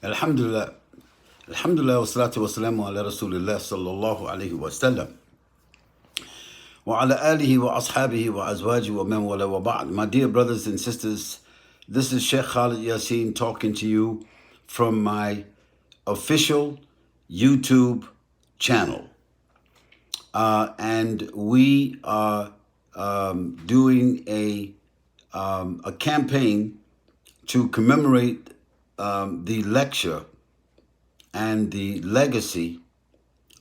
Alhamdulillah. Alhamdulillah wa salatu wa salamu ala Rasulillah sallallahu alayhi wa sallam. Wa ala alihi wa ashabihi wa azwaji wa man wala wa ba'd. My dear brothers and sisters, this is Sheikh Khalid Yasin talking to you from my official YouTube channel. And we are doing a campaign to commemorate the lecture and the legacy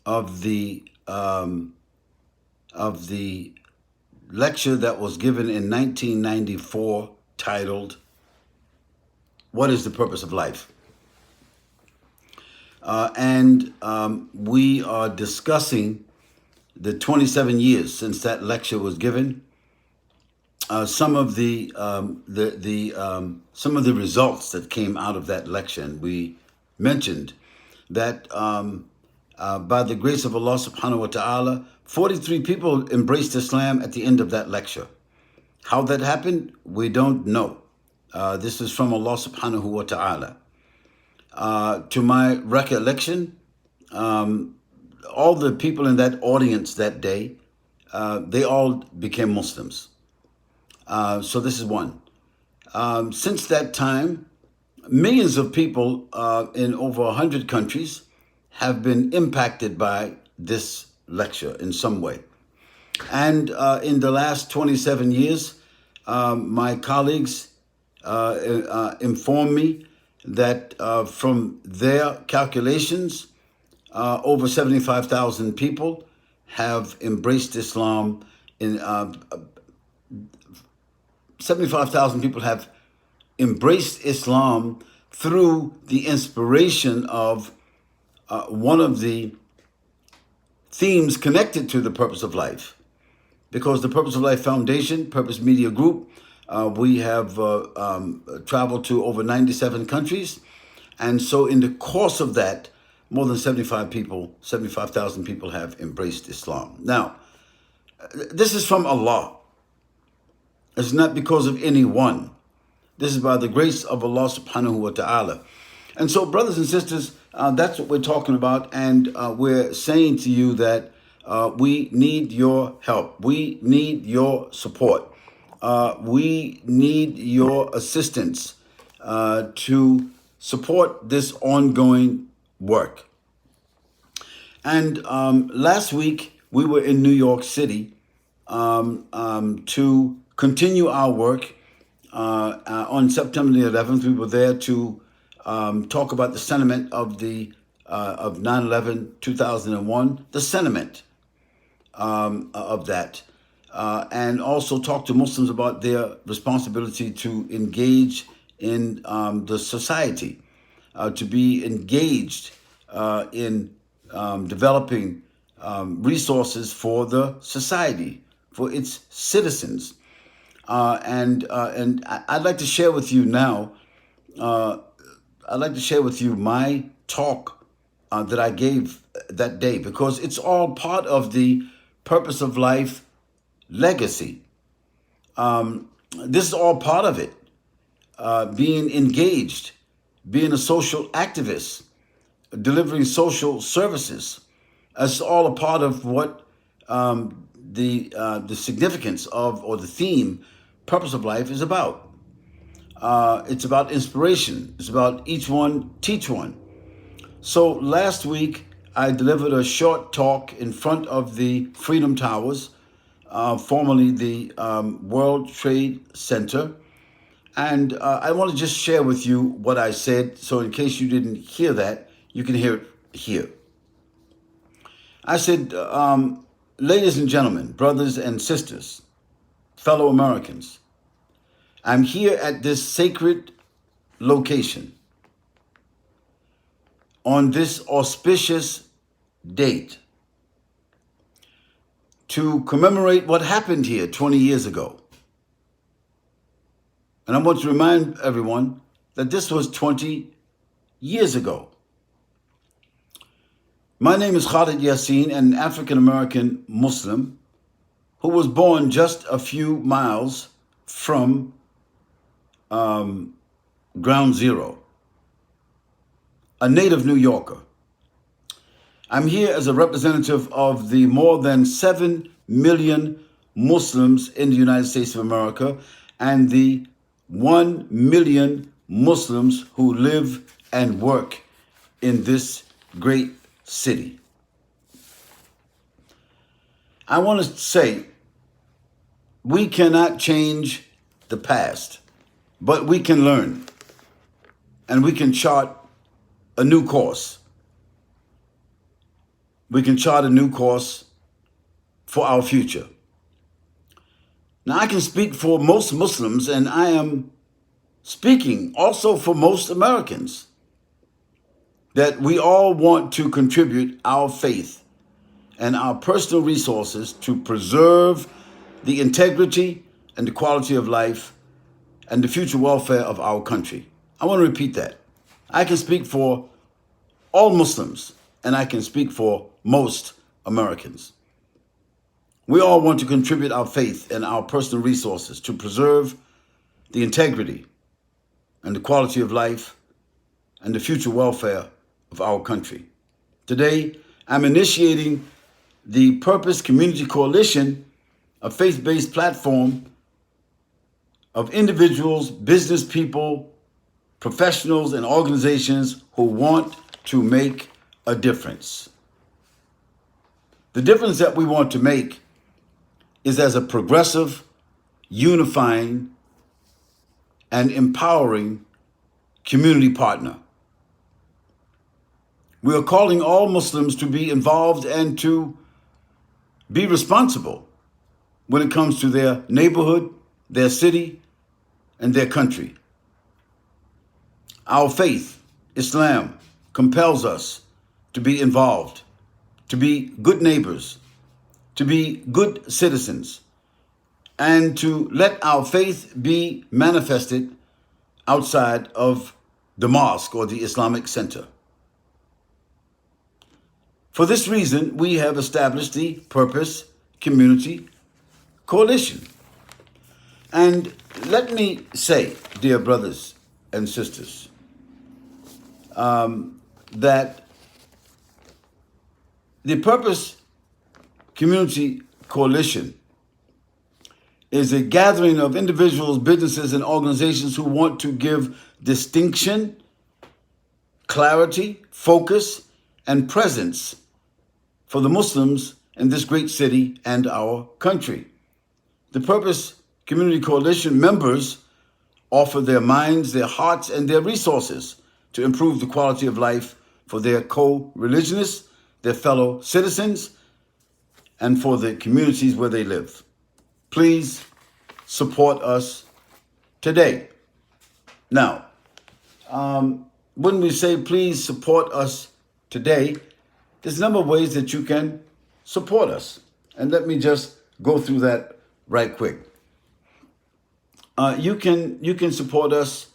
of the lecture that was given in 1994 titled "What is the Purpose of Life?" And we are discussing the 27 years since that lecture was given. Some of the results that came out of that lecture, and we mentioned that by the grace of Allah subhanahu wa ta'ala, 43 people embraced Islam at the end of that lecture. How that happened, we don't know. This is from Allah subhanahu wa ta'ala. To my recollection, all the people in that audience that day, they all became Muslims. So this is one. Since that time, millions of people in over 100 countries have been impacted by this lecture in some way. And in the last 27 years, my colleagues informed me that from their calculations, over 75,000 people have embraced Islam. 75,000 people have embraced Islam through the inspiration of one of the themes connected to the purpose of life. Because the Purpose of Life Foundation, Purpose Media Group, we have traveled to over 97 countries. And so in the course of that, more than 75,000 people have embraced Islam. Now, this is from Allah. It's not because of anyone. This is by the grace of Allah subhanahu wa ta'ala. And so, brothers and sisters, that's what we're talking about. And we're saying to you that we need your help. We need your support. We need your assistance to support this ongoing work. And last week, we were in New York City to continue our work. On September the 11th, we were there to talk about the sentiment of 9/11/2001, the sentiment of that, and also talk to Muslims about their responsibility to engage in the society, to be engaged in developing resources for the society, for its citizens. And I'd like to share with you now, I'd like to share with you my talk that I gave that day, because it's all part of the Purpose of Life legacy. This is all part of it. Being engaged, being a social activist, delivering social services. That's all a part of what the significance of, or the theme, Purpose of Life is about. It's about inspiration. It's about each one teach one. So last week, I delivered a short talk in front of the Freedom Towers, formerly the World Trade Center. And I want to just share with you what I said, so in case you didn't hear that, you can hear it here. I said, ladies and gentlemen, brothers and sisters, fellow Americans, I'm here at this sacred location on this auspicious date to commemorate what happened here 20 years ago. And I want to remind everyone that this was 20 years ago. My name is Khalid Yasin, an African-American Muslim who was born just a few miles from ground zero. a native New Yorker. I'm here as a representative of the more than 7 million Muslims in the United States of America and the 1 million Muslims who live and work in this great city. I want to say we cannot change the past, but we can learn and we can chart a new course. We can chart a new course for our future. Now, I can speak for most Muslims, and I am speaking also for most Americans, that we all want to contribute our faith and our personal resources to preserve the integrity and the quality of life and the future welfare of our country. I want to repeat that. I can speak for all Muslims, and I can speak for most Americans. We all want to contribute our faith and our personal resources to preserve the integrity and the quality of life and the future welfare of our country. Today, I'm initiating the Purpose Community Coalition, a faith-based platform of individuals, business people, professionals, and organizations who want to make a difference. The difference that we want to make is as a progressive, unifying, and empowering community partner. We are calling all Muslims to be involved and to be responsible when it comes to their neighborhood, their city, and their country. Our faith, Islam, compels us to be involved, to be good neighbors, to be good citizens, and to let our faith be manifested outside of the mosque or the Islamic center. For this reason, we have established the Purpose Community Coalition. And let me say, dear brothers and sisters, that the Purpose Community Coalition is a gathering of individuals, businesses, and organizations who want to give distinction, clarity, focus, and presence for the Muslims in this great city and our country. The Purpose Community Coalition members offer their minds, their hearts, and their resources to improve the quality of life for their co-religionists, their fellow citizens, and for the communities where they live. Please support us today. Now, when we say please support us today, there's a number of ways that you can support us. And let me just go through that right quick. You can support us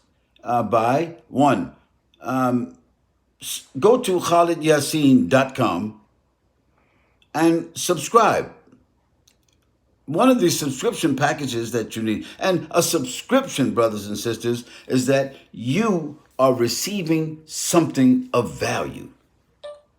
by one, go to KhalidYassin.com and subscribe. One of the subscription packages that you need, and a subscription, brothers and sisters, is that you are receiving something of value.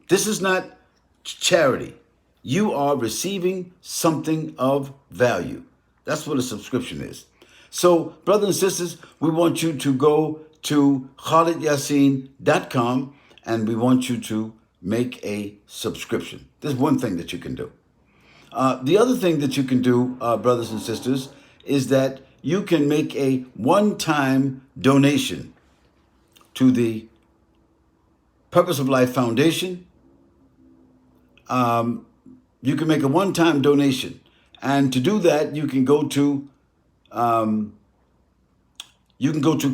This is not charity. You are receiving something of value. That's what a subscription is. So, brothers and sisters, we want you to go to KhalidYassin.com and we want you to make a subscription. There's one thing that you can do. The other thing that you can do, brothers and sisters, is that you can make a one-time donation to the Purpose of Life Foundation. You can make a one-time donation. And to do that, you can go to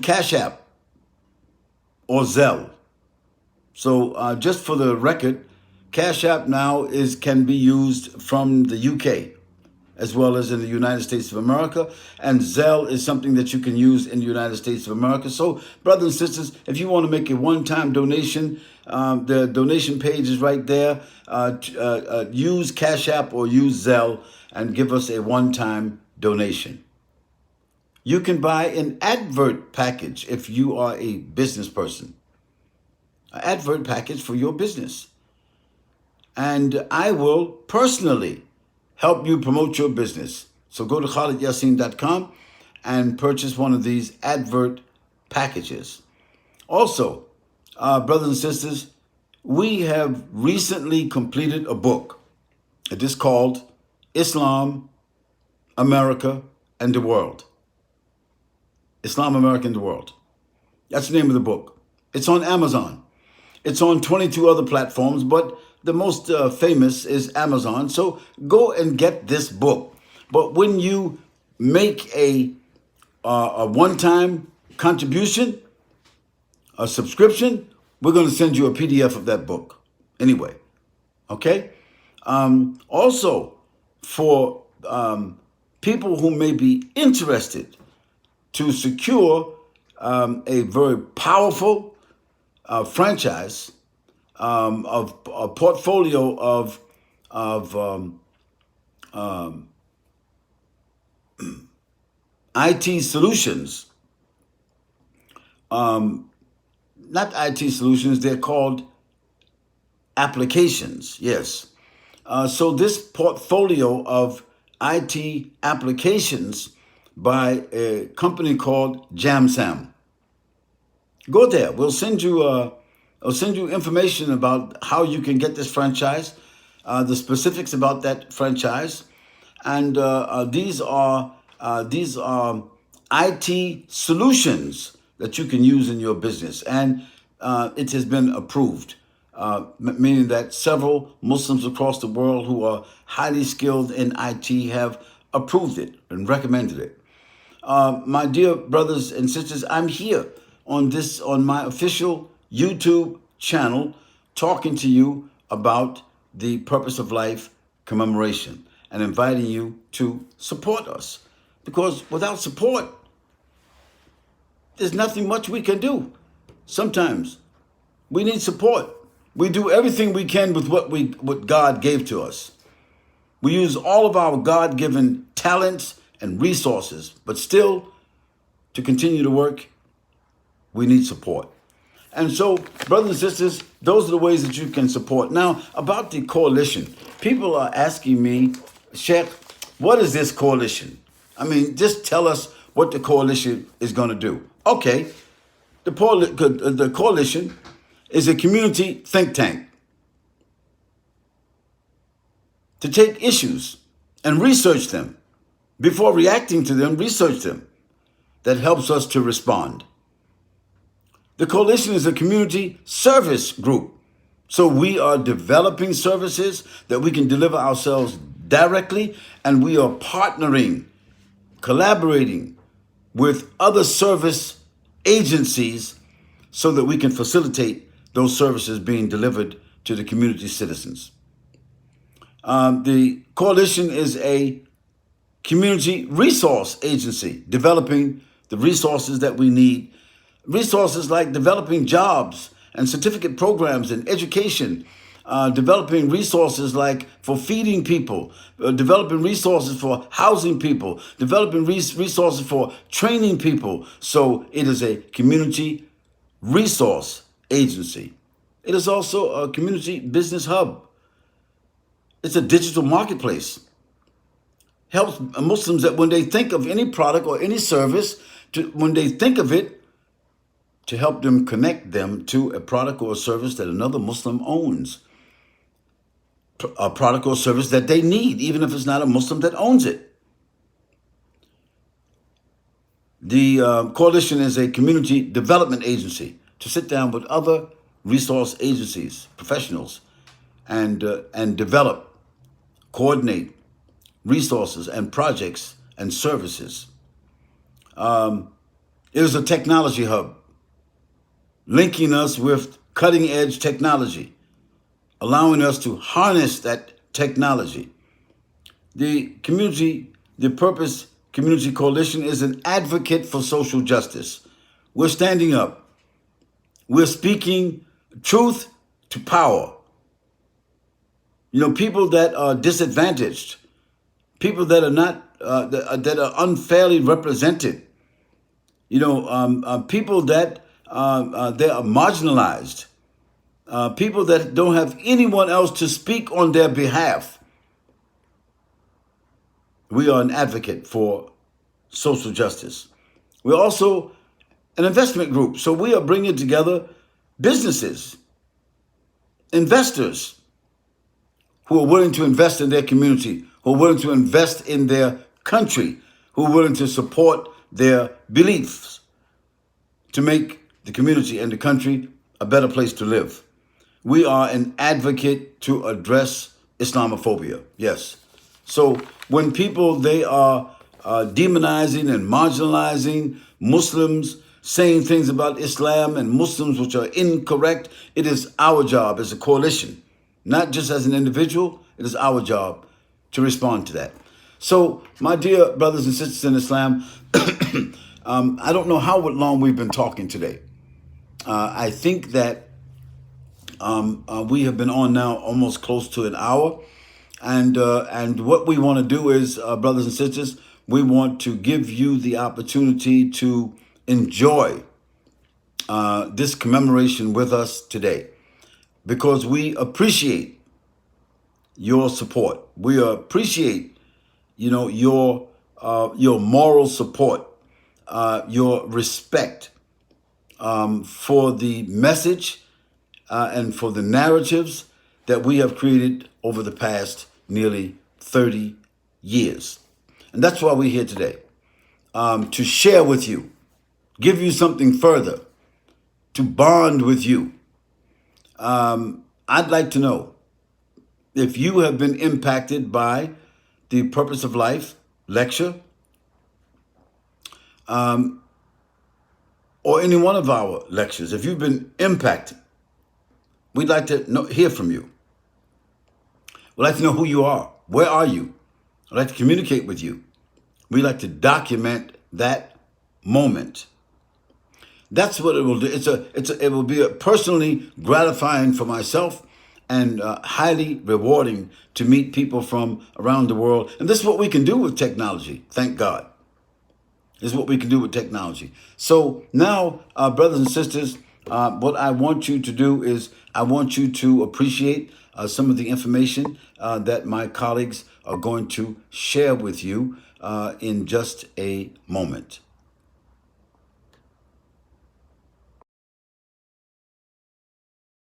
Cash App or Zelle. So just for the record, Cash App now can be used from the UK as well as in the United States of America. And Zelle is something that you can use in the United States of America. So, brothers and sisters, if you want to make a one-time donation, the donation page is right there. Use Cash App or use Zelle and give us a one-time donation. You can buy an advert package if you are a business person. advert package for your business. And I will personally help you promote your business. So go to KhalidYassin.com and purchase one of these advert packages. Also, brothers and sisters, we have recently completed a book. It is called Islam, America, and the World. Islam, America, and the World. That's the name of the book. It's on Amazon. It's on 22 other platforms, but the most famous is Amazon. So go and get this book. But when you make a one-time contribution, a subscription, we're going to send you a PDF of that book. Anyway, okay? Also, for people who may be interested to secure a very powerful franchise of a portfolio of IT solutions, not IT solutions, they're called applications, yes. So this portfolio of IT applications by a company called JamSam. Go there. I'll send you information about how you can get this franchise, the specifics about that franchise, and these are IT solutions that you can use in your business, and it has been approved, meaning that several Muslims across the world who are highly skilled in IT have approved it and recommended it. My dear brothers and sisters, I'm here on my official YouTube channel talking to you about the Purpose of Life commemoration and inviting you to support us. Because without support, there's nothing much we can do. Sometimes we need support. We do everything we can with what God gave to us. We use all of our God-given talents and resources, but still, to continue to work, we need support. And so, brothers and sisters, those are the ways that you can support. Now, about the coalition, people are asking me, Sheikh, what is this coalition? I mean, just tell us what the coalition is going to do. Okay, the coalition is a community think tank to take issues and research them. Before reacting to them, research them. That helps us to respond. The coalition is a community service group. So we are developing services that we can deliver ourselves directly, and we are partnering, collaborating with other service agencies so that we can facilitate those services being delivered to the community citizens. The coalition is a community resource agency, developing the resources that we need. Resources like developing jobs and certificate programs and education, developing resources like for feeding people, developing resources for housing people, developing resources for training people. So it is a community resource agency. It is also a community business hub. It's a digital marketplace. Helps Muslims that when they think of any product or any service, when they think of it, to help them connect them to a product or a service that another Muslim owns. A product or service that they need, even if it's not a Muslim that owns it. The coalition is a community development agency to sit down with other resource agencies, professionals, and develop, coordinate resources and projects and services. It is a technology hub, linking us with cutting-edge technology, allowing us to harness that technology. The Purpose Community Coalition is an advocate for social justice. We're standing up. We're speaking truth to power. You know, people that are disadvantaged, people that are not, that are unfairly represented. You know, people that they are marginalized. people that don't have anyone else to speak on their behalf. We are an advocate for social justice. We're also an investment group. So we are bringing together businesses, investors who are willing to invest in their community, who are willing to invest in their country, who are willing to support their beliefs to make the community and the country a better place to live. We are an advocate to address Islamophobia. Yes. So when people, they are demonizing and marginalizing Muslims, saying things about Islam and Muslims which are incorrect, it is our job as a coalition, not just as an individual. It is our job to respond to that. So, my dear brothers and sisters in Islam, I don't know how long we've been talking today. I think that we have been on now almost close to an hour. And what we want to do is, brothers and sisters, we want to give you the opportunity to enjoy this commemoration with us today, because we appreciate your support. We appreciate, your moral support, your respect for the message and for the narratives that we have created over the past nearly 30 years. And that's why we're here today, to share with you, give you something further, to bond with you. I'd like to know if you have been impacted by the Purpose of Life lecture, or any one of our lectures. If you've been impacted, we'd like to hear from you. We'd like to know who you are. Where are you? I'd like to communicate with you. We'd like to document that moment. That's what it will do. It will be personally gratifying for myself, and highly rewarding to meet people from around the world. And this is what we can do with technology. Thank God. This is what we can do with technology. So now, brothers and sisters, what I want you to do is I want you to appreciate some of the information that my colleagues are going to share with you in just a moment.